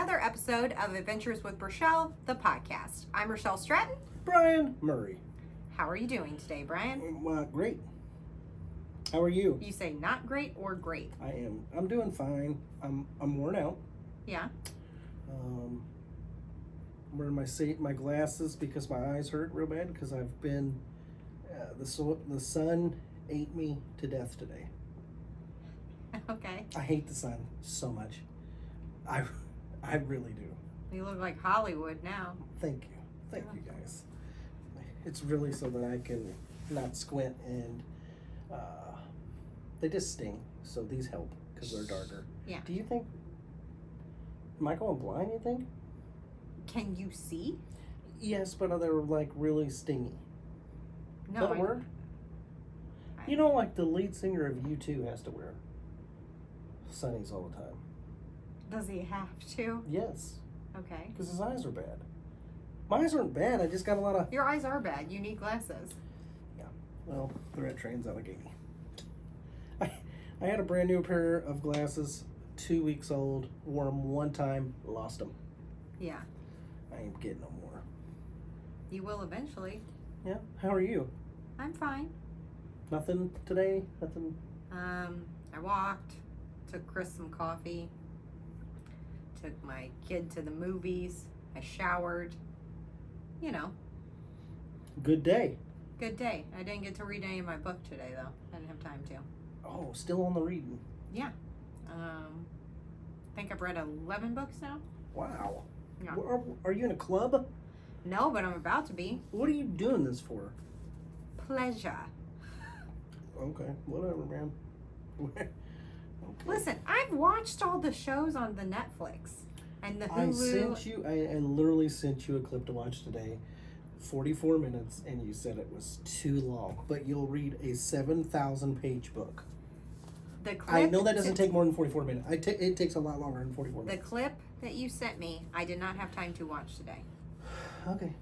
another episode of Adventures with Rochelle, the podcast. I'm Rochelle Stratton. Brian Murray. How are you doing today, Brian? Great. How are you? You say not great or great? I am. I'm doing fine. I'm worn out. Yeah. I'm wearing my glasses because my eyes hurt real bad because I've been the sun ate me to death today. Okay. I hate the sun so much. I really do. You look like Hollywood now. Thank you guys. It's really so that I can not squint, and they just sting. So these help because they're darker. Yeah. Do you think? Am I going blind? You think? Can you see? Yes, but they're like really stingy. No. Does that work? You know, like the lead singer of U2 has to wear sunnies all the time. Does he have to? Yes. Okay. Because his eyes are bad. My eyes aren't bad. I just got a lot of... Your eyes are bad. You need glasses. Yeah. Well, they're at Trans Allegheny. I had a brand new pair of glasses, 2 weeks old, wore them one time, lost them. Yeah. I ain't getting no more. You will eventually. Yeah. How are you? I'm fine. Nothing today? Nothing? I walked, took Chris some coffee, took my kid to the movies, I showered, you know. Good day. Good day. I didn't get to read any of my book today, though. I didn't have time to. Oh, still on the reading. Yeah. I think I've read 11 books now. Wow. Yeah. Are you in a club? No, but I'm about to be. What are you doing this for? Pleasure. Okay, whatever, man. Okay. Listen, I've watched all the shows on the Netflix and the Hulu. I literally sent you a clip to watch today, 44 minutes, and you said it was too long. But you'll read a 7,000-page book. The clip I know that doesn't take more than 44 minutes. It takes a lot longer than 44 minutes. The clip that you sent me, I did not have time to watch today. Okay.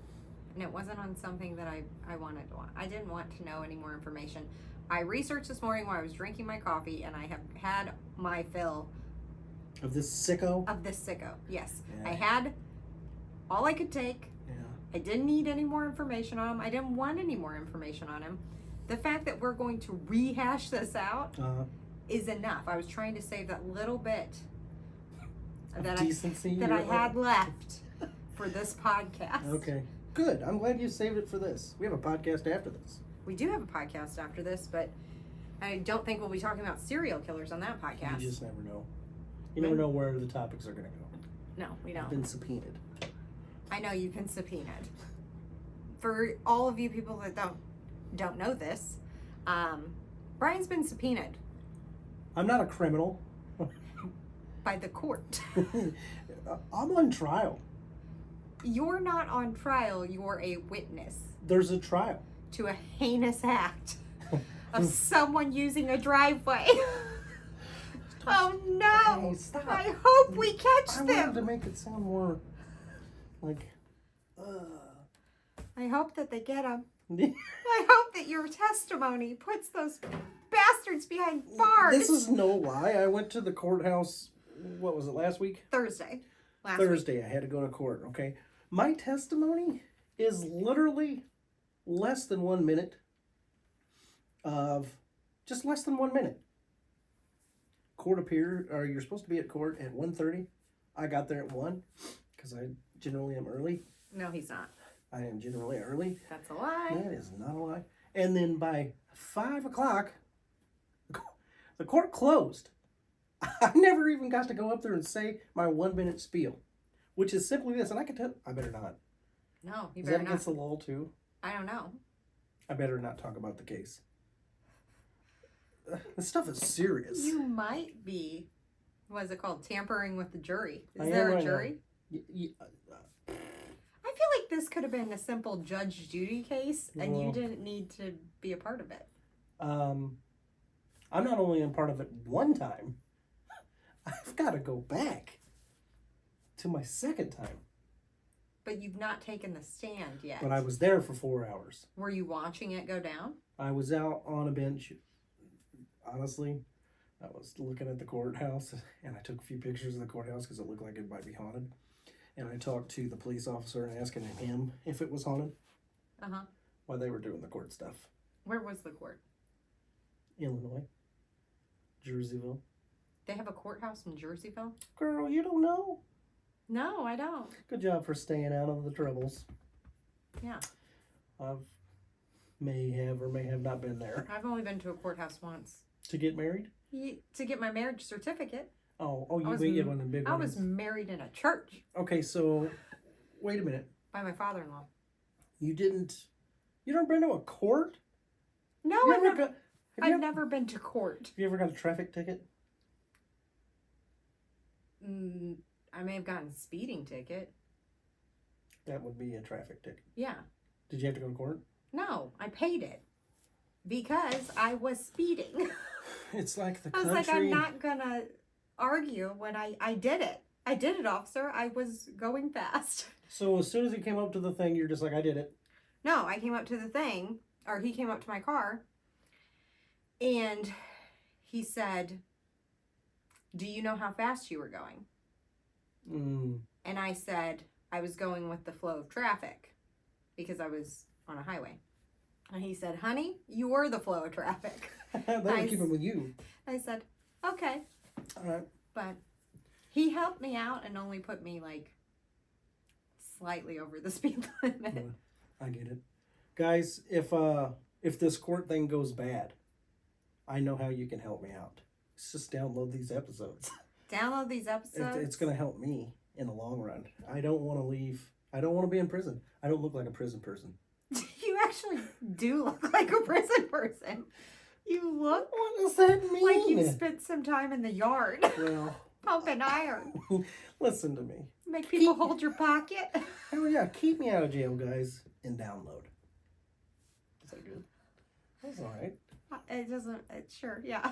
And it wasn't on something that I wanted to watch. I didn't want to know any more information. I researched this morning while I was drinking my coffee, and I have had my fill of this sicko. Yes, Yeah. I had all I could take. Yeah. I didn't need any more information on him. I didn't want any more information on him. The fact that we're going to rehash this out is enough. I was trying to save that little bit that I had left for this podcast. Okay. Good. I'm glad you saved it for this. We have a podcast after this. We do have a podcast after this, but I don't think we'll be talking about serial killers on that podcast. You just never know. You never know where the topics are going to go. No, we don't. I've been subpoenaed. I know you've been subpoenaed. For all of you people that don't know this, Brian's been subpoenaed. I'm not a criminal. By the court. I'm on trial. You're not on trial. You're a witness. There's a trial. To a heinous act of someone using a driveway. Oh no! Hey, stop. I hope we catch I them. wanted to make it sound more like. I hope that they get them. I hope that your testimony puts those bastards behind bars. This is no lie. I went to the courthouse. What was it, last week? Thursday. Thursday. I had to go to court. Okay, my testimony is literally less than 1 minute just less than 1 minute. Court appeared, or you're supposed to be at court at 1:30. I got there at 1 because I generally am early. No, he's not. I am generally early. That's a lie. That is not a lie. And then by 5 o'clock, the court closed. I never even got to go up there and say my 1 minute spiel, which is simply this. And I can tell, I better not. No, you Is better that not. against the law too? I don't know. I better not talk about the case. This stuff is serious. You might be, what is it called? Tampering with the jury. Is I there am a jury? I I feel like this could have been a simple Judge Judy case, and you didn't need to be a part of it. I'm not only a part of it one time, I've got to go back to my second time. But you've not taken the stand yet. But I was there for 4 hours. Were you watching it go down? I was out on a bench. Honestly, I was looking at the courthouse, and I took a few pictures of the courthouse because it looked like it might be haunted. And I talked to the police officer and asking him if it was haunted. Uh-huh. While they were doing the court stuff. Where was the court? Illinois. Jerseyville. They have a courthouse in Jerseyville? Girl, you don't know? No, I don't. Good job for staying out of the troubles. Yeah. I may have or may have not been there. I've only been to a courthouse once. To get married? To get my marriage certificate. Oh, you didn't get one of the big ones? I was married in a church. Okay, so, wait a minute. By my father-in-law. You never been to a court? No, I've never been to court. Have you ever got a traffic ticket? I may have gotten a speeding ticket. That would be a traffic ticket. Yeah. Did you have to go to court? No, I paid it. Because I was speeding. It's like the country. I was like, I'm not gonna argue when I did it. I did it, officer. I was going fast. So as soon as he came up to the thing, you're just like, I did it. No, I came up to the thing, or he came up to my car, and he said, do you know how fast you were going? And I said, I was going with the flow of traffic, because I was on a highway. And he said, honey, you were the flow of traffic. They were keeping with you. I said, okay. All right. But he helped me out and only put me like slightly over the speed limit. Yeah, I get it. Guys, if this court thing goes bad, I know how you can help me out. Just download these episodes. Download these episodes? It's going to help me in the long run. I don't want to leave. I don't want to be in prison. I don't look like a prison person. You actually do look like a prison person. You look what does that mean? Like you've spent some time in the yard. Well, pumping iron. Listen to me. Make people hold your pocket. Oh yeah, keep me out of jail, guys, and download. Is that good? That's all right. It doesn't. Sure, yeah.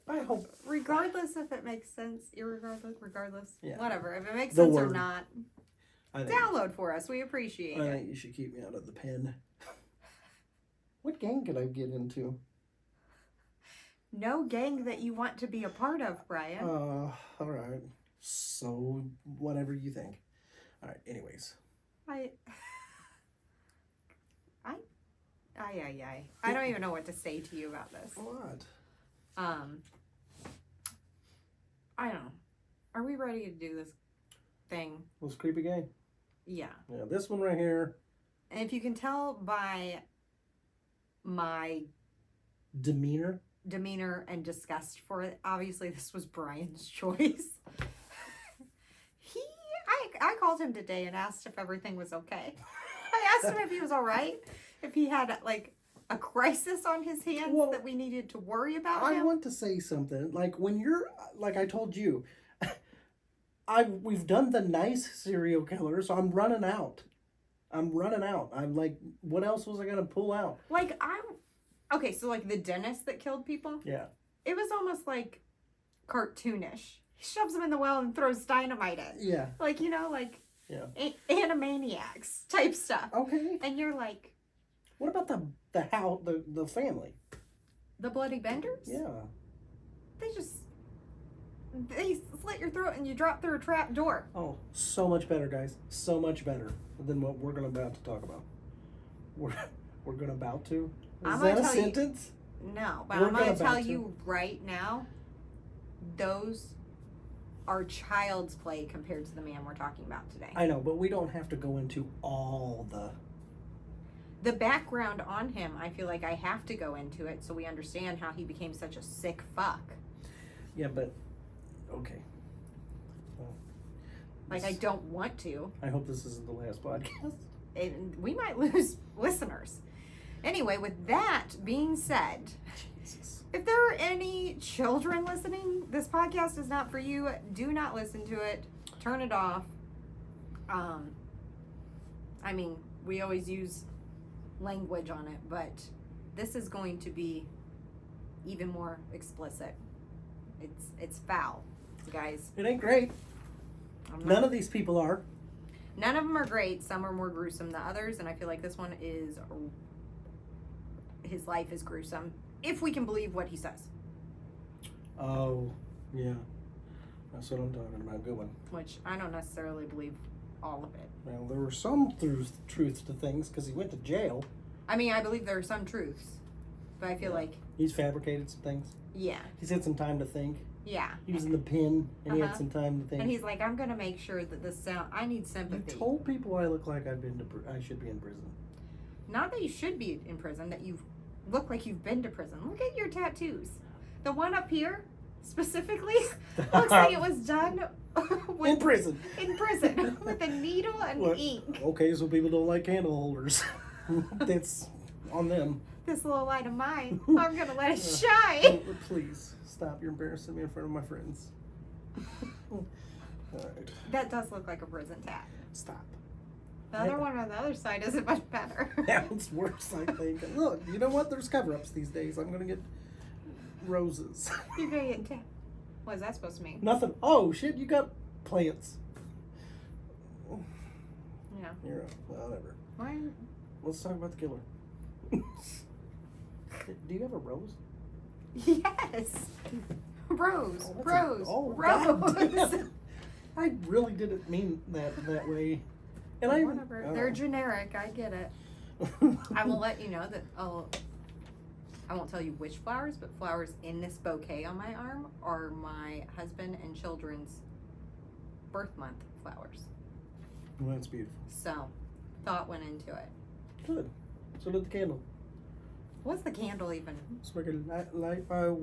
I hope. Regardless if it makes sense, regardless, yeah. Whatever. If it makes sense or not, download for us. We appreciate it. I think you should keep me out of the pen. What gang could I get into? No gang that you want to be a part of, Brian. All right. So, whatever you think. All right, anyways. I don't even know what to say to you about this. What? I don't know. Are we ready to do this thing? This creepy gang? Yeah. Yeah, this one right here. And if you can tell by my demeanor and disgust for it, obviously this was Brian's choice. I called him today and asked if everything was okay. I asked him if he was all right, if he had like a crisis on his hands that we needed to worry about him. I want to say something. Like when you're, like I told you, we've done the nice serial killer, so I'm running out. I'm like, what else was I going to pull out? Like okay, so like the dentist that killed people? Yeah. It was almost like cartoonish. He shoves them in the well and throws dynamite in. Yeah. Like, you know, like Animaniacs type stuff. Okay. And you're like... What about the family? The Bloody Benders? Yeah. They slit your throat and you drop through a trap door. Oh, so much better, guys. So much better than what we're about to talk about. We're going about to? Is that a sentence? No, but I'm going to tell you right now, those are child's play compared to the man we're talking about today. I know, but we don't have to go into all the background on him. I feel like I have to go into it so we understand how he became such a sick fuck. Yeah, but okay. Well, like I don't want to. I hope this isn't the last podcast. And we might lose listeners. Anyway, with that being said, Jesus. If there are any children listening, this podcast is not for you. Do not listen to it. Turn it off. I mean, we always use language on it, but this is going to be even more explicit. It's foul, guys. It ain't great. None of these people are. None of them are great. Some are more gruesome than others, and I feel like this one his life is gruesome, if we can believe what he says. Oh, yeah. That's what I'm talking about. Good one. Which I don't necessarily believe all of it. Well, there were some truth to things because he went to jail. I mean, I believe there are some truths, but I feel like he's fabricated some things. Yeah. He's had some time to think. Yeah. He was in the pen, and he had some time to think. And he's like, I'm gonna make sure that this sound. I need sympathy. You told people I look like I should be in prison. Not that you should be in prison. That you look like you've been to prison. Look at your tattoos. The one up here, specifically, looks like it was done in prison. In prison with a needle and ink. Okay, so people don't like candle holders. That's on them. This little light of mine, I'm gonna let it shine. Please stop! You're embarrassing me in front of my friends. All right. That does look like a prison tat. Stop. The other one on the other side isn't much better. Yeah, it's worse, I think. Look, you know what? There's cover-ups these days. I'm gonna get roses. You're gonna get tat. What is that supposed to mean? Nothing. Oh shit! You got plants. Yeah. You're whatever. Why? Let's talk about the killer. Do you have a rose? Yes. Rose. Rose. Rose. I really didn't mean that way. And whatever. They're generic. I get it. I will let you know that I won't tell you which flowers, but flowers in this bouquet on my arm are my husband and children's birth month flowers. Well, that's beautiful. So, thought went into it. Good. So did the candle. What's the candle even? So I can light my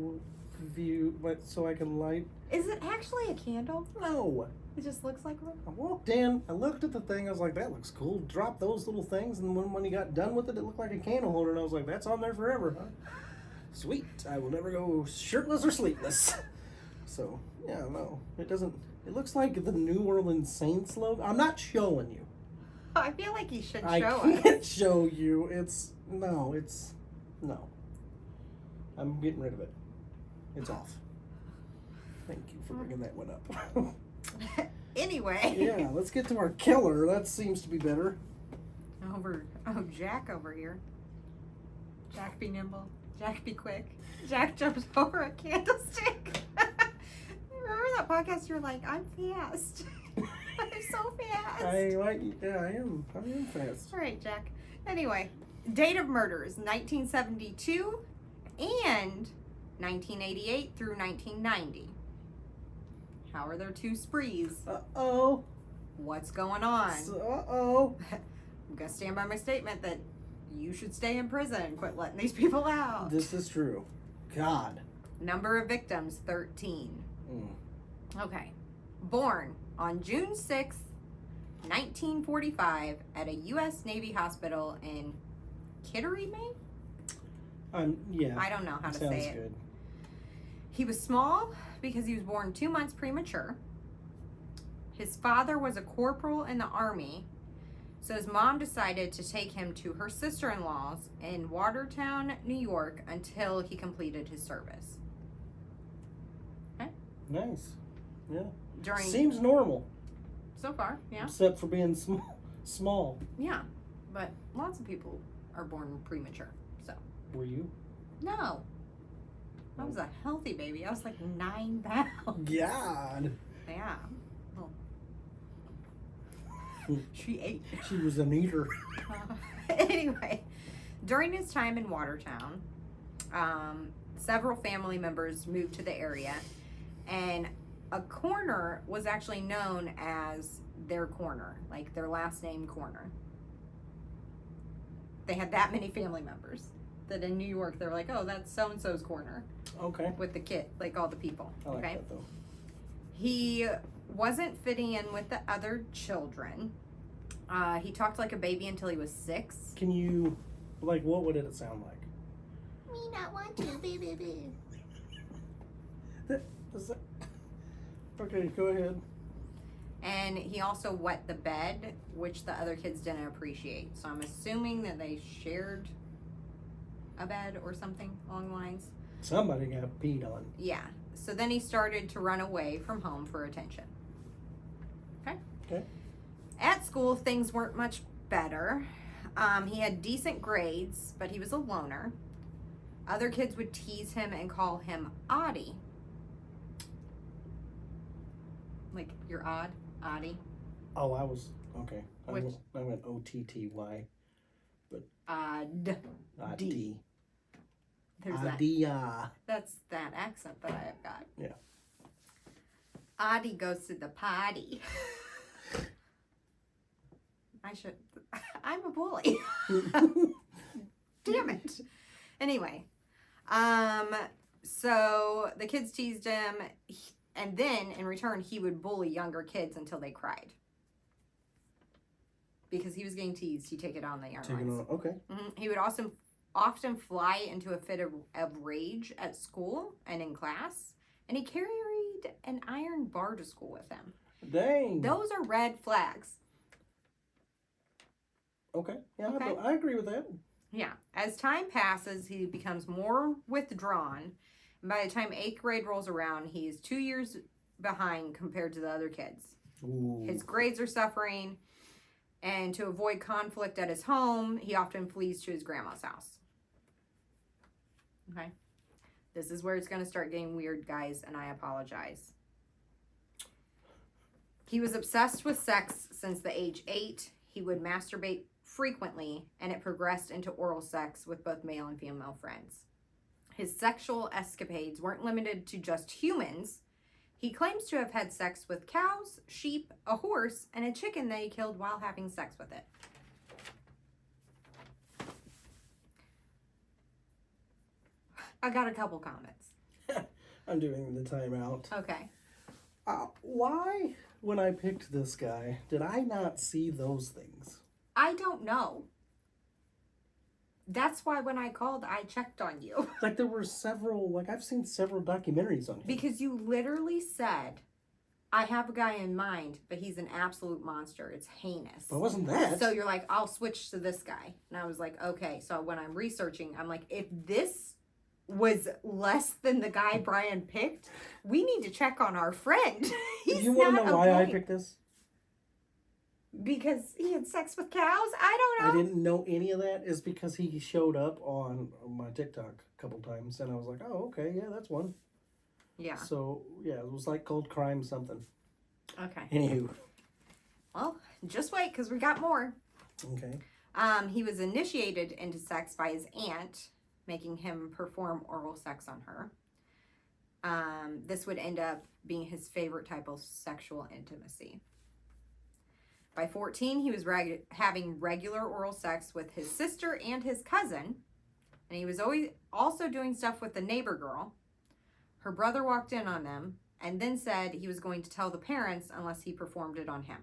view, so I can light. Is it actually a candle? No. It just looks like one. I walked in, I looked at the thing, I was like, that looks cool. Dropped those little things, and when he got done with it, it looked like a candle holder, and I was like, that's on there forever, huh? Sweet. I will never go shirtless or sleepless. So, yeah, no. It doesn't. It looks like the New Orleans Saints logo. I'm not showing you. I feel like you should show I can't show you. No. I'm getting rid of it. It's off. Thank you for bringing that one up. Anyway. Yeah, let's get to our killer. That seems to be better. Jack over here. Jack be nimble. Jack be quick. Jack jumps over a candlestick. Remember that podcast? You're like, I'm fast. I'm so fast. I am fast. All right, Jack. Anyway, date of murders, 1972 and 1988 through 1990. How are their two sprees? Uh-oh. What's going on? Uh-oh. I'm going to stand by my statement that you should stay in prison and quit letting these people out. This is true. God. Number of victims, 13. Okay. Born on June 6th, 1945 at a U.S. Navy hospital in Kittery, Maine? Yeah. I don't know how to say it. Sounds good. He was small because he was born 2 months premature. His father was a corporal in the Army, so his mom decided to take him to her sister-in-law's in Watertown, New York, until he completed his service. Okay? Nice. Yeah. Seems normal. So far, yeah. Except for being small. Yeah, but lots of people are born premature, so. Were you? No. I was a healthy baby. I was like 9 pounds. God. Yeah. Well, she ate. She was an eater. Anyway, during his time in Watertown, several family members moved to the area, and a corner was actually known as their corner, like their last name corner. They had that many family members that in New York, they were like, oh, that's so-and-so's corner. Okay. With the kid, like all the people. I like okay. that, though. He wasn't fitting in with the other children. He talked like a baby until he was 6. Can you, what would it sound like? Me not want to, baby. Okay, go ahead. And he also wet the bed, which the other kids didn't appreciate. So I'm assuming that they shared a bed or something along the lines. Somebody got peed on. Yeah. So then he started to run away from home for attention. Okay? Okay. At school, things weren't much better. He had decent grades, but he was a loner. Other kids would tease him and call him Oddie. Like, you're odd? Oddie? Oh, I was, okay. I Which? went O-T-T-Y. Odd. D. There's that. Adia. That's that accent that I have got. Yeah. Oddie goes to the potty. I'm a bully. Damn it. Anyway, so the kids teased him, and then in return, he would bully younger kids until they cried. Because he was getting teased, he'd take it on the airlines. Okay. He would also often fly into a fit of rage at school and in class, and he carried an iron bar to school with him. Dang. Those are red flags. Okay. Yeah, Okay. I agree with that. Yeah. As time passes, he becomes more withdrawn. And by the time 8th grade rolls around, he is 2 years behind compared to the other kids. Ooh. His grades are suffering. And to avoid conflict at his home, he often flees to his grandma's house. Okay. This is where it's going to start getting weird, guys, and I apologize. He was obsessed with sex since the age 8. He would masturbate frequently, and it progressed into oral sex with both male and female friends. His sexual escapades weren't limited to just humans. He claims to have had sex with cows, sheep, a horse, and a chicken that he killed while having sex with it. I got a couple comments. I'm doing the timeout. Okay. Why, when I picked this guy, did I not see those things? I don't know. That's why when I called, I checked on you. Like, there were several, like, I've seen several documentaries on him. Because you literally said, I have a guy in mind, but he's an absolute monster. It's heinous. But wasn't that? So you're like, I'll switch to this guy. And I was like, okay. So when I'm researching, I'm like, if this was less than the guy Brian picked, we need to check on our friend. He's you want to know why I okay. picked this? Because he had sex with cows? I don't know. I didn't know any of that. Is because he showed up on my TikTok a couple times, and I was like, oh, okay, yeah, that's one. Yeah. So, yeah, it was like Cold Crime something. Okay. Anywho. Well, just wait, because we got more. Okay. He was initiated into sex by his aunt, making him perform oral sex on her. This would end up being his favorite type of sexual intimacy. By 14, he was having regular oral sex with his sister and his cousin. And he was always also doing stuff with the neighbor girl. Her brother walked in on them and then said he was going to tell the parents unless he performed it on him.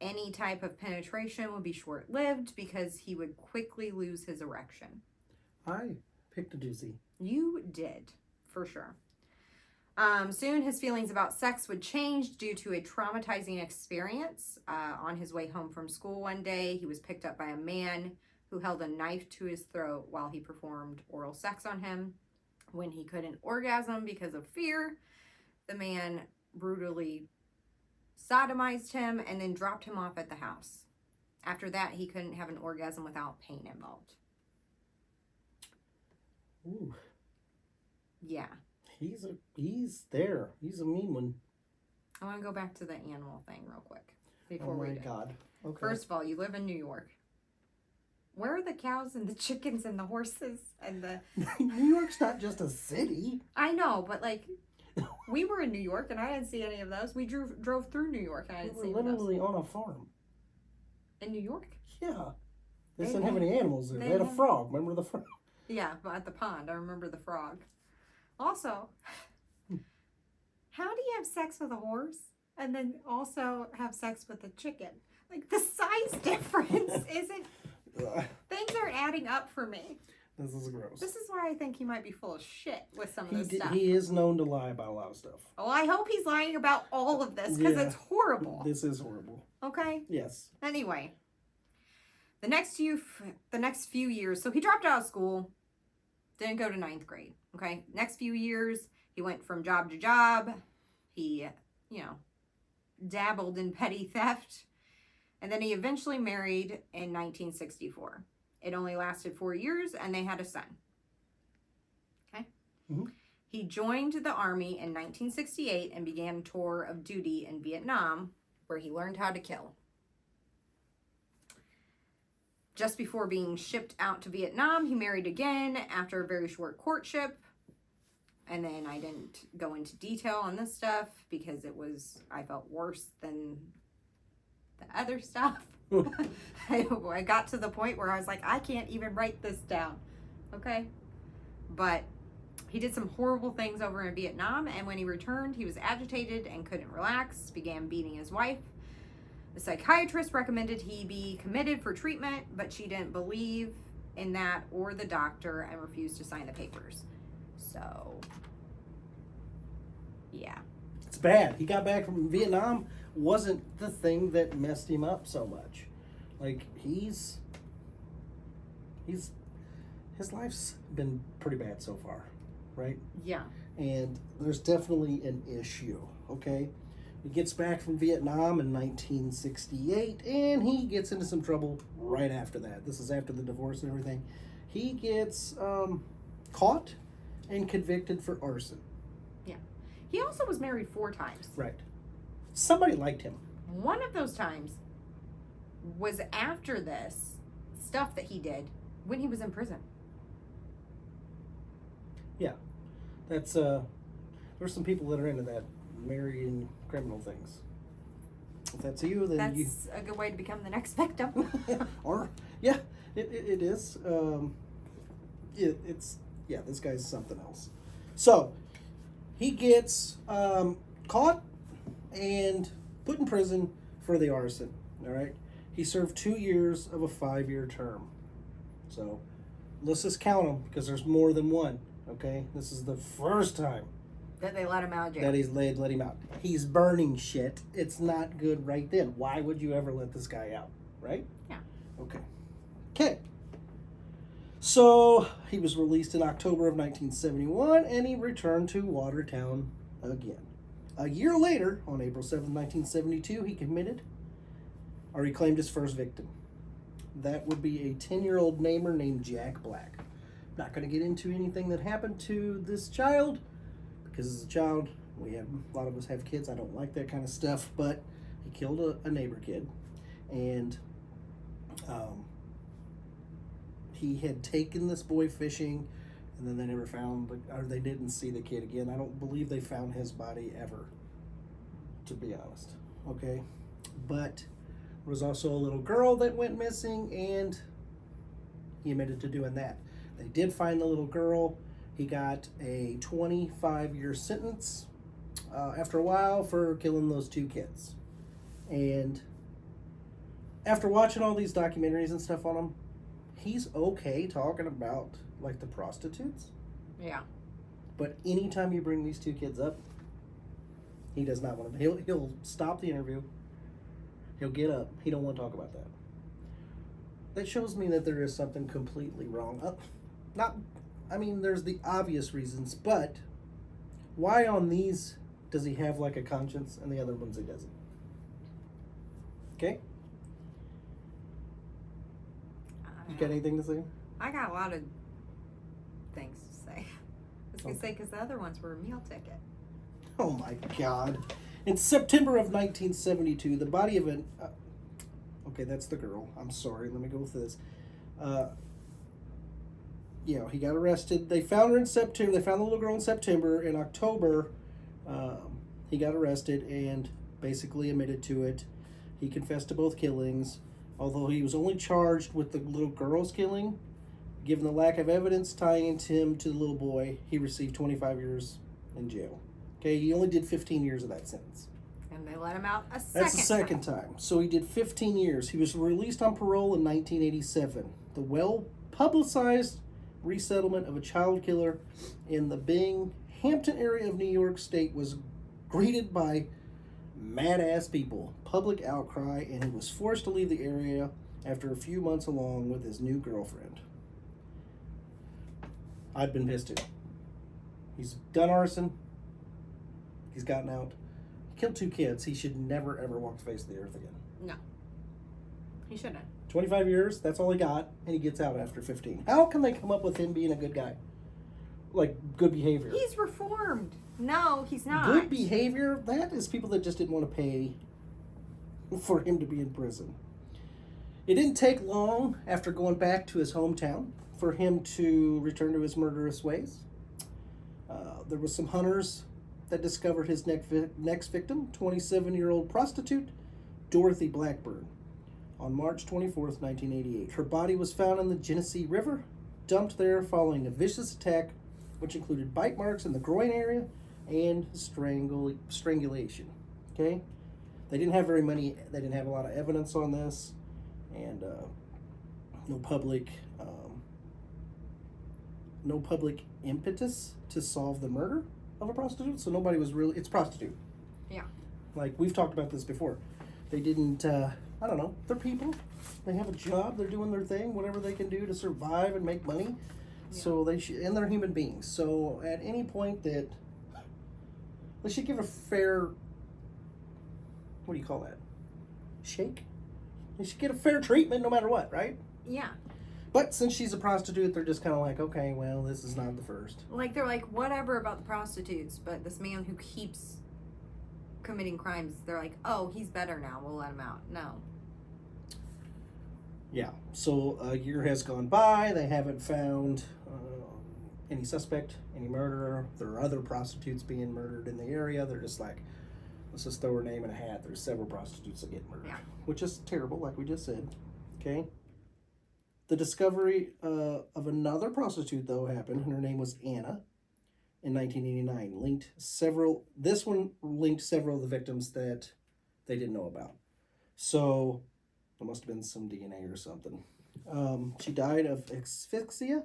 Any type of penetration would be short-lived because he would quickly lose his erection. I picked a doozy. You did, for sure. Soon his feelings about sex would change due to a traumatizing experience. On his way home from school one day, he was picked up by a man who held a knife to his throat while he performed oral sex on him. When he couldn't orgasm because of fear, the man brutally sodomized him and then dropped him off at the house. After that, he couldn't have an orgasm without pain involved. Ooh. Yeah. He's there. He's a mean one. I want to go back to the animal thing real quick before we do. Oh my God. Okay. First of all, you live in New York. Where are the cows and the chickens and the horses and the... New York's not just a city. I know, but like, we were in New York and I didn't see any of those. We drove through New York and I didn't see any of those. Literally on a farm. In New York? Yeah. They didn't have any animals there. They had a frog. Remember the frog? Yeah, but at the pond. I remember the frog. Also, how do you have sex with a horse and then also have sex with a chicken? Like, the size difference isn't... Things aren't adding up for me. This is gross. This is why I think he might be full of shit with some of this stuff. He is known to lie about a lot of stuff. Oh, I hope he's lying about all of this because it's horrible. This is horrible. Okay? Yes. Anyway, the next few years, so he dropped out of school, didn't go to 9th grade. Okay? Next few years, he went from job to job. He, dabbled in petty theft. And then he eventually married in 1964. It only lasted 4 years, and they had a son. Okay? Mm-hmm. He joined the Army in 1968 and began a tour of duty in Vietnam, where he learned how to kill. Just before being shipped out to Vietnam, he married again after a very short courtship. And then I didn't go into detail on this stuff because I felt worse than the other stuff. I got to the point where I was like, I can't even write this down. Okay? But he did some horrible things over in Vietnam, and when he returned, he was agitated and couldn't relax, began beating his wife. The psychiatrist recommended he be committed for treatment, but she didn't believe in that or the doctor and refused to sign the papers. So, yeah. It's bad. He got back from Vietnam. Wasn't the thing that messed him up so much. Like, his life's been pretty bad so far, right? Yeah. And there's definitely an issue, okay? He gets back from Vietnam in 1968, and he gets into some trouble right after that. This is after the divorce and everything. He gets caught and convicted for arson. Yeah. He also was married 4 times. Right. Somebody liked him. One of those times was after this stuff that he did when he was in prison. Yeah. That's, there's some people that are into that, marrying criminal things. If that's you, then that's a good way to become the next victim. Or, yeah, it is. This guy's something else. So, he gets caught and put in prison for the arson, all right? He served 2 years of a 5-year term. So, let's just count them, because there's more than one, okay? This is the first time that they let him out of jail. that he's let him out. He's burning shit. It's not good right then. Why would you ever let this guy out, right? Yeah. Okay. So, he was released in October of 1971, and he returned to Watertown again. A year later, on April 7th, 1972, he claimed his first victim. That would be a 10-year-old namer named Jack Black. Not going to get into anything that happened to this child, because as a child, a lot of us have kids. I don't like that kind of stuff, but he killed a neighbor kid, and he had taken this boy fishing, and then they never found, or they didn't see the kid again. I don't believe they found his body ever, to be honest. Okay, but there was also a little girl that went missing, and he admitted to doing that. They did find the little girl. He got a 25-year sentence after a while for killing those 2 kids. And after watching all these documentaries and stuff on him, he's okay talking about, like, the prostitutes. Yeah. But anytime you bring these 2 kids up, he does not want to. He'll stop the interview. He'll get up. He don't want to talk about that. That shows me that there is something completely wrong. There's the obvious reasons, but why on these does he have, like, a conscience and the other ones he doesn't? Okay? You got anything to say? I got a lot of things to say. I was going to say, because the other ones were a meal ticket. Oh my God. In September of 1972, the body of an... okay, that's the girl. I'm sorry. Let me go with this. He got arrested. They found her in September. They found the little girl in September. In October, he got arrested and basically admitted to it. He confessed to both killings. Although he was only charged with the little girl's killing, given the lack of evidence tying him to the little boy, he received 25 years in jail. Okay, he only did 15 years of that sentence. And they let him out a second time. That's the second time. So he did 15 years. He was released on parole in 1987. The well-publicized resettlement of a child killer in the Binghamton area of New York State was greeted by mad-ass people, public outcry, and he was forced to leave the area after a few months along with his new girlfriend. I'd been pissed too. He's done arson. He's gotten out. He killed 2 kids. He should never, ever walk the face of the earth again. No. He shouldn't. 25 years, that's all he got, and he gets out after 15. How can they come up with him being a good guy? like good behavior. He's reformed. No, he's not. Good behavior, that is people that just didn't want to pay for him to be in prison. It didn't take long after going back to his hometown for him to return to his murderous ways. There was some hunters that discovered his next victim, 27-year-old prostitute Dorothy Blackburn, on March 24th, 1988. Her body was found in the Genesee River, dumped there following a vicious attack, which included bite marks in the groin area and strangulation. Okay? They didn't have they didn't have a lot of evidence on this, and no public impetus to solve the murder of a prostitute, so nobody was really, it's prostitute. Yeah. Like, we've talked about this before. They didn't, I don't know, they're people. They have a job, they're doing their thing, whatever they can do to survive and make money. Yeah. So they should, and they're human beings. So at any point that, they should give a fair, what do you call that? Shake? They should get a fair treatment no matter what, right? Yeah. But since she's a prostitute, they're just kind of like, okay, well, this is not the first. Like, they're like, whatever about the prostitutes, but this man who keeps committing crimes, they're like, oh, he's better now, we'll let him out. No. Yeah, so a year has gone by. They haven't found any suspect, any murderer. There are other prostitutes being murdered in the area. They're just like, let's just throw her name in a hat. There's several prostitutes that get murdered, yeah. Which is terrible, like we just said. Okay. The discovery of another prostitute, though, happened, and her name was Anna, in 1989. This one linked several of the victims that they didn't know about. So there must have been some DNA or something. She died of asphyxia,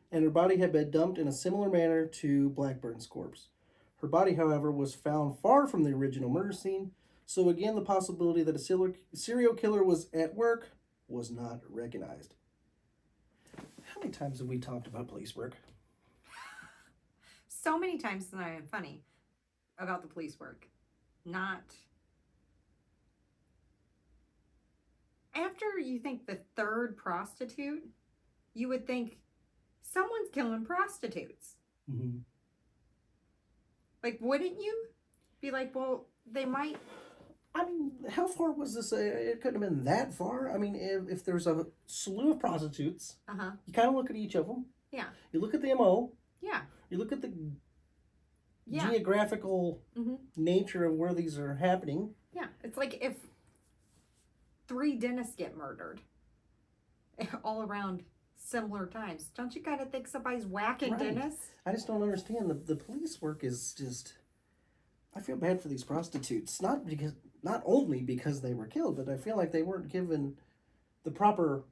and her body had been dumped in a similar manner to Blackburn's corpse. Her body, however, was found far from the original murder scene, so again, the possibility that a serial killer was at work was not recognized. How many times have we talked about police work? So many times it's not even funny about the police work. Not. After you think the third prostitute, you would think someone's killing prostitutes. Mm-hmm. Like, wouldn't you be like, well, they might. I mean, how far was this? It couldn't have been that far. I mean, if there's a slew of prostitutes, you kind of look at each of them. Yeah. You look at the MO. Yeah. You look at the geographical nature of where these are happening. Yeah. It's like if 3 dentists get murdered all around similar times. Don't you kind of think somebody's whacking dentists? I just don't understand. The police work is just... I feel bad for these prostitutes. Not only because they were killed, but I feel like they weren't given the proper...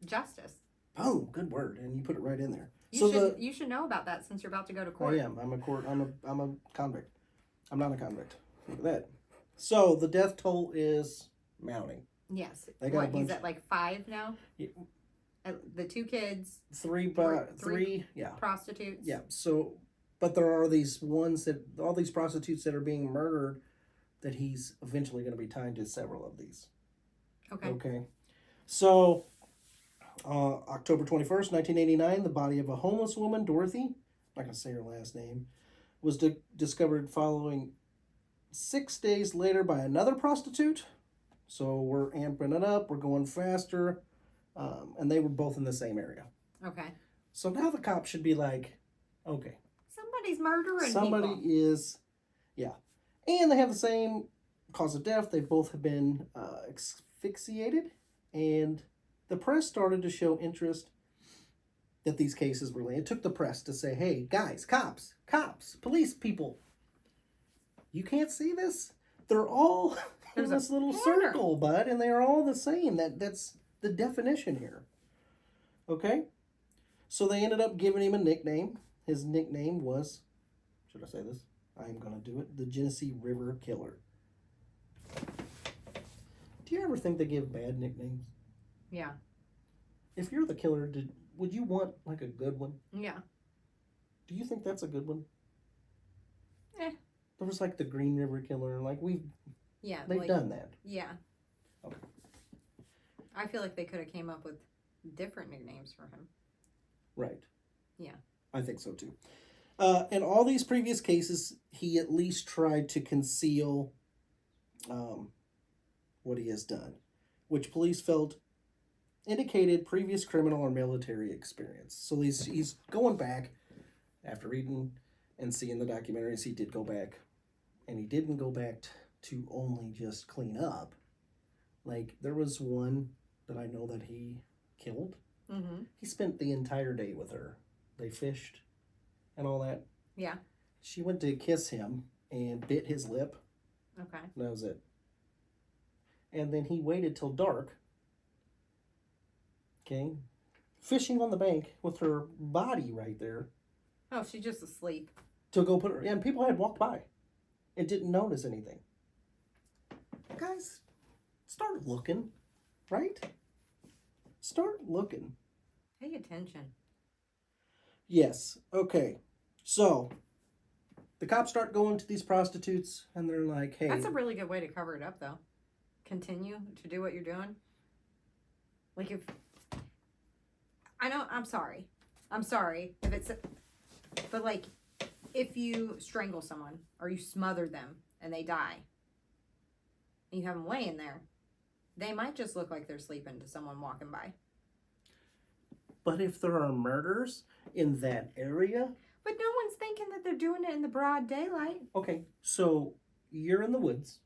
justice. Oh, good word. And you put it right in there. You should know about that since you're about to go to court. I am. I'm a convict. I'm not a convict. Look at that. So the death toll is mounting. Yes. They got he's at like 5 now? Yeah. The 2 kids. 3 prostitutes. Yeah. So, but there are all these prostitutes that are being murdered that he's eventually going to be tied to several of these. Okay. So, October 21st, 1989, the body of a homeless woman, Dorothy, I'm not going to say her last name, was discovered following 6 days later by another prostitute. So we're amping it up. We're going faster. And they were both in the same area. Okay. So now the cops should be like, okay. Somebody's murdering Somebody people. is, yeah. And they have the same cause of death. They both have been asphyxiated. And the press started to show interest that these cases were linked. It took the press to say, hey, guys, cops, police people, you can't see this? They're all in this little circle, bud, and they're all the same. That's the definition here. Okay? So they ended up giving him a nickname. His nickname was, should I say this? I am going to do it. The Genesee River Killer. Do you ever think they give bad nicknames? Yeah. If you're the killer, would you want like a good one? Yeah. Do you think that's a good one? There was like the Green River Killer. Like they've done that. Yeah. Okay. I feel like they could have came up with different nicknames for him. Right. Yeah. I think so too. In all these previous cases, he at least tried to conceal what he has done, which police felt indicated previous criminal or military experience. So he's going back after reading and seeing the documentaries. He did go back, and he didn't go back to only just clean up. Like, there was one that I know that he killed. Mm-hmm. He spent the entire day with her. They fished and all that. Yeah. She went to kiss him and bit his lip. Okay. That was it. And then he waited till dark. Okay. Fishing on the bank with her body right there. Oh, she's just asleep. To go put her... And people had walked by and didn't notice anything. Guys, start looking. Right? Start looking. Pay attention. Yes. Okay. So, the cops start going to these prostitutes, and they're like, hey... That's a really good way to cover it up, though. Continue to do what you're doing. Like, if... I know, I'm sorry. I'm sorry if it's... But, like, if you strangle someone, or you smother them, and they die, and you have them laying there, they might just look like they're sleeping to someone walking by. But if there are murders in that area... But no one's thinking that they're doing it in the broad daylight. Okay, so you're in the woods,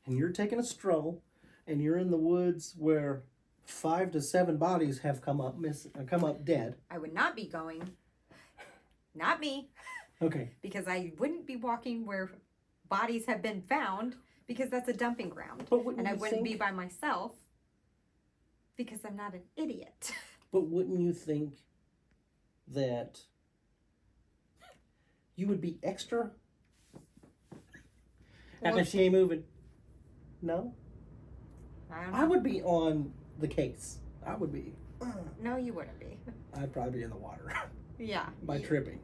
and you're taking a stroll, and you're in the woods where 5 to 7 bodies have come up dead. I would not be going. Not me. Okay. Because I wouldn't be walking where bodies have been found, because that's a dumping ground. And I wouldn't be by myself, because I'm not an idiot. But wouldn't you think that you would be extra? And if she ain't moving? No? I don't know. I would be on the case. I would be. No, you wouldn't be. I'd probably be in the water. Yeah. By tripping.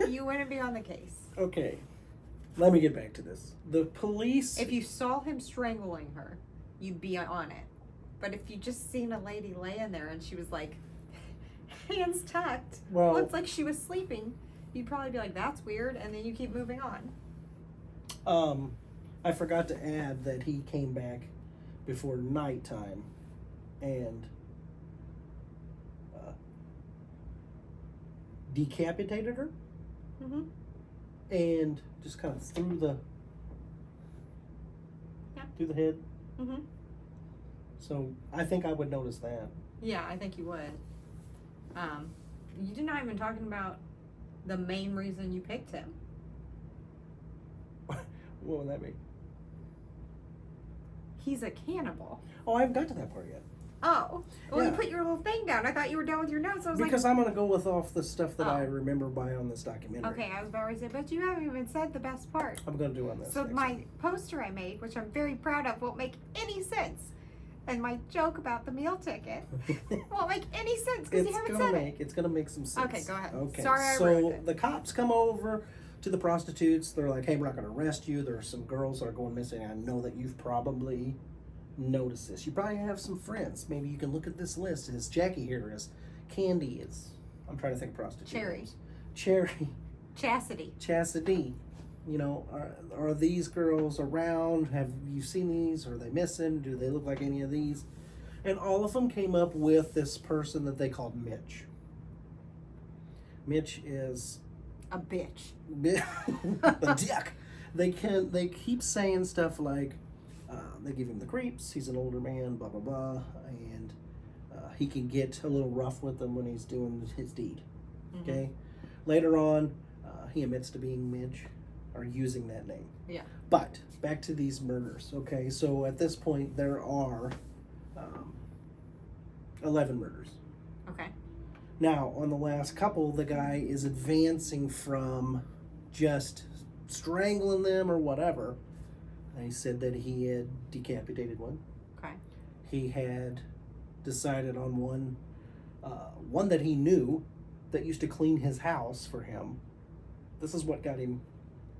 You wouldn't be on the case. Okay. Let me get back to this. The police... If you saw him strangling her, you'd be on it. But if you just seen a lady laying there and she was like, hands tucked, looks like she was sleeping, you'd probably be like, that's weird, and then you keep moving on. I forgot to add that he came back before nighttime and decapitated her. Mm-hmm. And just kind of threw the head. Mm-hmm. So I think I would notice that. Yeah, I think you would. You're not even talking about the main reason you picked him. What would that be? He's a cannibal. Oh, I haven't got to that part yet. Oh. Well, you put your little thing down. I thought you were done with your notes. I was because I'm going to go with off the stuff that I remember by on this documentary. Okay, I was about to say, but you haven't even said the best part. I'm going to do on this. So my poster I made, which I'm very proud of, won't make any sense. And my joke about the meal ticket won't make any sense because you haven't said it. It's going to make some sense. Okay, go ahead. Okay, sorry I ruined it. So the cops come over to the prostitutes. They're like, hey, we're not going to arrest you. There are some girls that are going missing. I know that you've probably noticed this. You probably have some friends. Maybe you can look at this list. Is Jackie here? Is Candy? Is I'm trying to think of prostitutes. Cherry. Chastity. You know, are these girls around? Have you seen these? Are they missing? Do they look like any of these? And all of them came up with this person that they called Mitch. Mitch is a bitch. A dick. They keep saying stuff like they give him the creeps. He's an older man, blah blah blah, and he can get a little rough with them when he's doing his deed. Mm-hmm. Okay. Later on, he admits to being Mitch. Are using that name. Yeah. But back to these murders. Okay, so at this point there are 11 murders. Okay. Now on the last couple, the guy is advancing from just strangling them or whatever. He said that he had decapitated one. Okay. He had decided on one that he knew that used to clean his house for him. This is what got him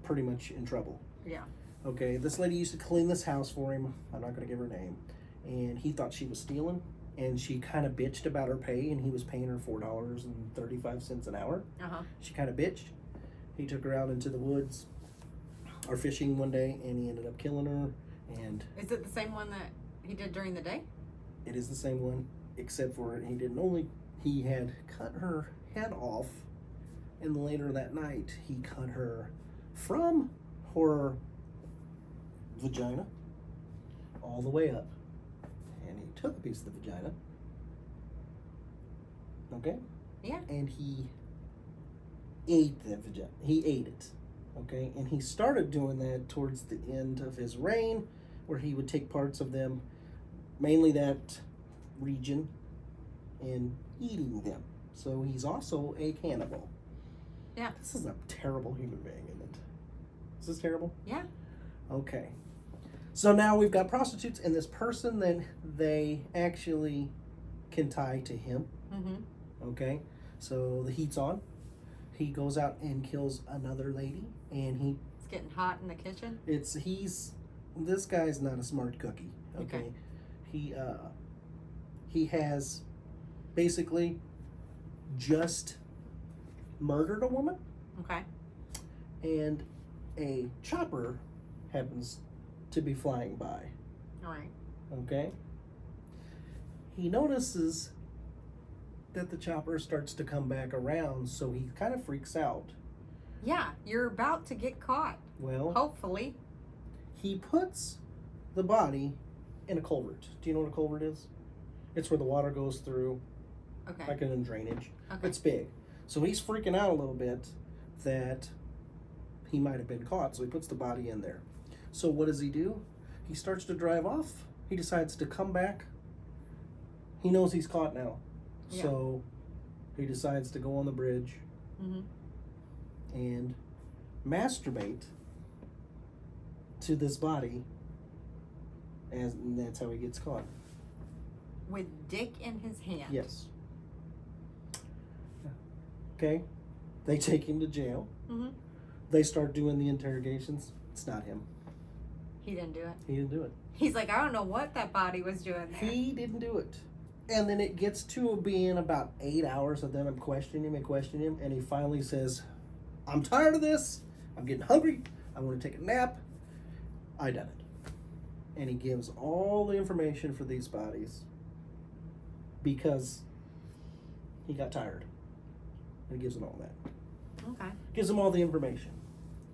pretty much in trouble. Yeah. Okay, this lady used to clean this house for him. I'm not going to give her name. And he thought she was stealing. and she kind of bitched about her pay, and he was paying her $4.35 an hour. She kind of bitched. He took her out into the woods or fishing one day, and he ended up killing her. And is it the same one that he did during the day? It is the same one, except for he had cut her head off, and later that night he cut her from her vagina all the way up, and he took a piece of the vagina, okay? Yeah. And he ate that vagina. He ate it, okay? And he started doing that towards the end of his reign, where he would take parts of them, mainly that region, and eating them. So he's also a cannibal. Yeah. This is a terrible human being, isn't it? Is this terrible? Yeah. Okay. So now we've got prostitutes and this person that they actually can tie to him. Mm-hmm. Okay. So the heat's on. He goes out and kills another lady, and it's getting hot in the kitchen. This guy's not a smart cookie. Okay. He has basically just murdered a woman. Okay. And a chopper happens to be flying by. All right. Okay. He notices that the chopper starts to come back around, so he kind of freaks out. Yeah, you're about to get caught. Well, hopefully. He puts the body in a culvert. Do you know what a culvert is? It's where the water goes through, okay, like in a drainage. Okay. It's big. So he's freaking out a little bit that he might have been caught, so he puts the body in there. So what does he do? He starts to drive off. He decides to come back. He knows he's caught now. Yeah. So he decides to go on the bridge and masturbate to this body, and that's how he gets caught. With dick in his hand. Yes. Okay. They take him to jail. Mm-hmm. They start doing the interrogations. It's not him. He didn't do it. He didn't do it. He's like, I don't know what that body was doing there. He didn't do it. And then it gets to being about 8 hours of them questioning him, and he finally says, I'm tired of this. I'm getting hungry. I want to take a nap. I done it. And he gives all the information for these bodies because he got tired. And he gives them all that. Okay. Gives them all the information.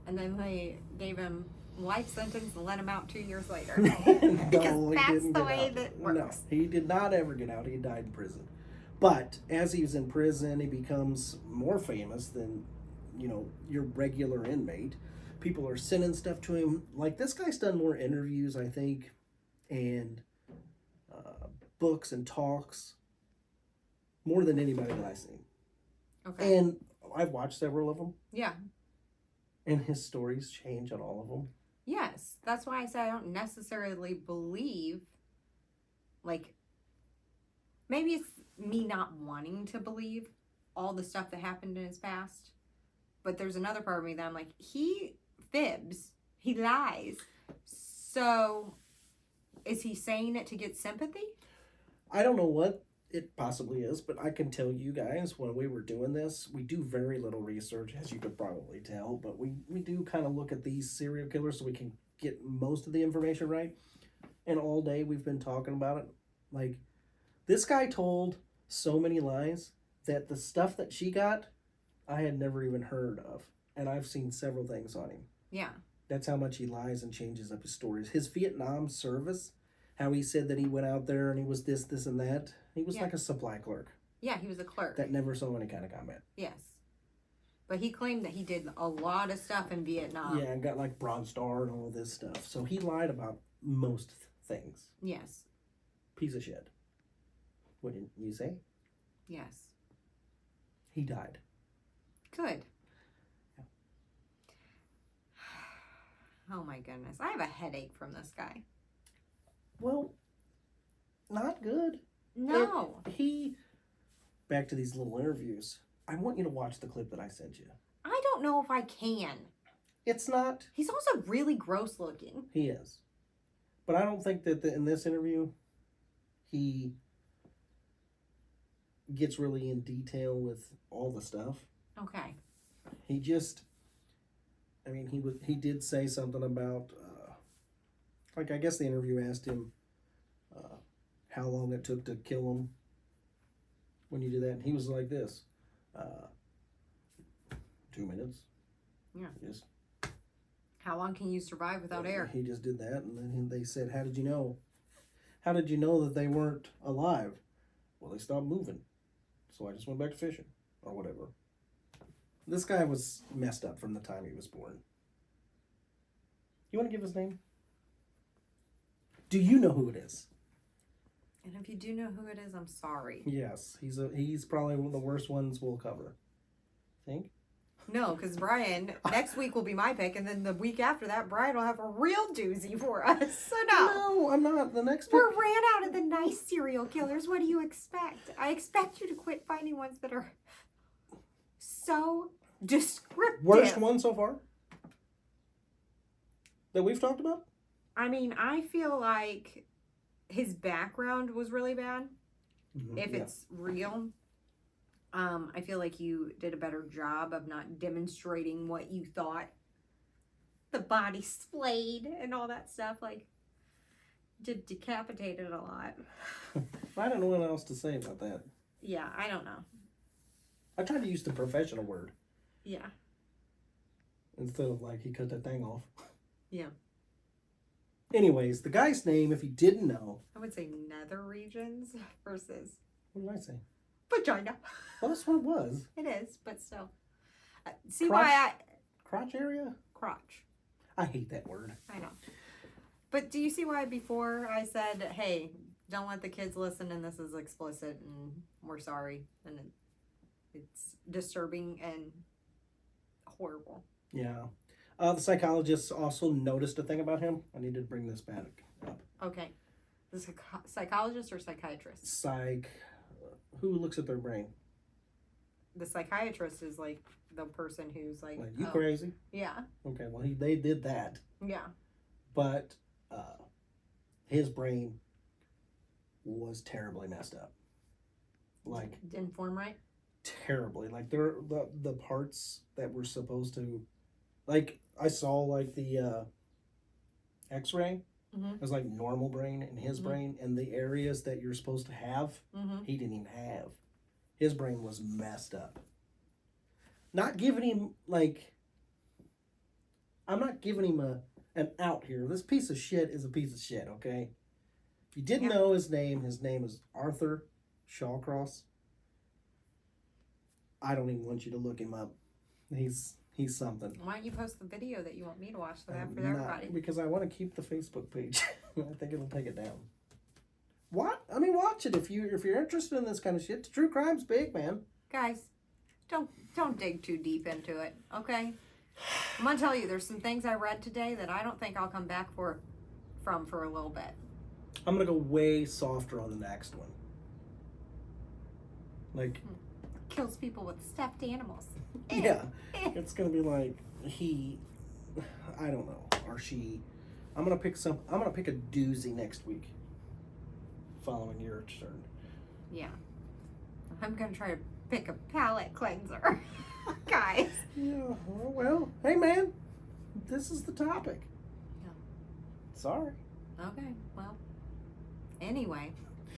And then they gave him life sentence and let him out 2 years later. No, because that's the way that works. No, he did not ever get out. He died in prison. But as he was in prison, he becomes more famous than, your regular inmate. People are sending stuff to him. Like, this guy's done more interviews, I think, and books and talks, more than anybody that I've seen. Okay. And I've watched several of them. Yeah. And his stories change on all of them. Yes. That's why I say I don't necessarily believe, like, maybe it's me not wanting to believe all the stuff that happened in his past. But there's another part of me that I'm like, he fibs. He lies. So, is he saying it to get sympathy? I don't know what it possibly is, but I can tell you guys, when we were doing this, we do very little research, as you could probably tell, but we do kind of look at these serial killers so we can get most of the information right. And all day we've been talking about it. Like, this guy told so many lies that the stuff that she got, I had never even heard of. And I've seen several things on him. Yeah. That's how much he lies and changes up his stories. His Vietnam service, how he said that he went out there and he was this, and that. He was like a supply clerk. Yeah, he was a clerk. That never saw any kind of combat. Yes. But he claimed that he did a lot of stuff in Vietnam. Yeah, and got like Bronze Star and all this stuff. So he lied about most things. Yes. Piece of shit. Wouldn't you say? Yes. He died. Good. Yeah. Oh my goodness. I have a headache from this guy. Well, not good. No. Back to these little interviews. I want you to watch the clip that I sent you. I don't know if I can. It's not. He's also really gross looking. He is. But I don't think that in this interview, he gets really in detail with all the stuff. Okay. He just, I mean, he did say something about, like, I guess the interview asked him how long it took to kill him when you do that. And he was like this, 2 minutes. Yeah. Just, how long can you survive without air? He just did that. And then they said, how did you know? How did you know that they weren't alive? Well, they stopped moving. So I just went back to fishing or whatever. This guy was messed up from the time he was born. You want to give his name? Do you know who it is? And if you do know who it is, I'm sorry. Yes, he's probably one of the worst ones we'll cover. Think? No, because Brian, next week will be my pick, and then the week after that, Brian will have a real doozy for us. So no. No, I'm not. The next We're ran out of the nice serial killers. What do you expect? I expect you to quit finding ones that are so descriptive. Worst one so far? That we've talked about? I mean, I feel like his background was really bad. Mm-hmm, if it's real. I feel like you did a better job of not demonstrating what you thought the body splayed and all that stuff. Like, decapitated a lot. I don't know what else to say about that. Yeah, I don't know. I tried to use the professional word. Yeah. Instead of like, he cut that thing off. Yeah. Anyways, the guy's name, if you didn't know. I would say nether regions versus... What did I say? Vagina. Well, that's what it was. It is, but still. See crotch, why I... Crotch area? Crotch. I hate that word. I know. But do you see why before I said, hey, don't let the kids listen and this is explicit and we're sorry. And it's disturbing and horrible. Yeah. The psychologist also noticed a thing about him. I need to bring this back up. Okay. The psychologist or psychiatrist? Who looks at their brain? The psychiatrist is like the person who's like you crazy? Yeah. Okay, well they did that. Yeah. But his brain was terribly messed up. Like, didn't form right? Terribly. Like the parts that were supposed to, like, I saw like the X-ray. Mm-hmm. It was like normal brain in his brain, and the areas that you're supposed to have, he didn't even have. His brain was messed up. Not giving him, like, I'm not giving him an out here. This piece of shit is a piece of shit, okay? If you didn't know his name is Arthur Shawcross. I don't even want you to look him up. He's something. Why don't you post the video that you want me to watch for that for everybody? Because I want to keep the Facebook page. I think it'll take it down. What? I mean, watch it if you're interested in this kind of shit. True crime's big, man. Guys, don't dig too deep into it, okay? I'm gonna tell you, there's some things I read today that I don't think I'll come back from for a little bit. I'm gonna go way softer on the next one. Like, kills people with stuffed animals. Yeah, it's gonna be like I don't know, or she. I'm gonna pick a doozy next week. Following your turn. Yeah, I'm gonna try to pick a palate cleanser, guys. Yeah. Well, hey man, this is the topic. Yeah. Sorry. Okay. Well. Anyway.